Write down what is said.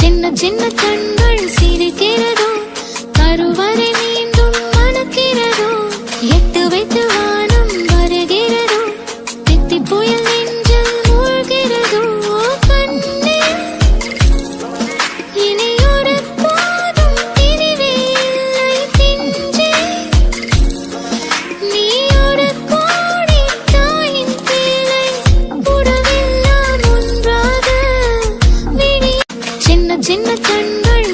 சின்ன சின்ன கண்கள் சிரிக்கிறதோ, கருவறை மீண்டும் மணக்கிறதோ, எட்டு வைத்து வானம் வருகிறதோ, தித்தி புயல் நெஞ்சில் மூழ்கிறதோ. கண்ணே இனி ஒரு போதும் பிரிவே இல்லை பிஞ்சே, நீ ஒரு கோடி தாயின் பிள்ளை, உறவெல்லாம் ஒன்றாக விழி. சின்ன சின்ன கண்கள்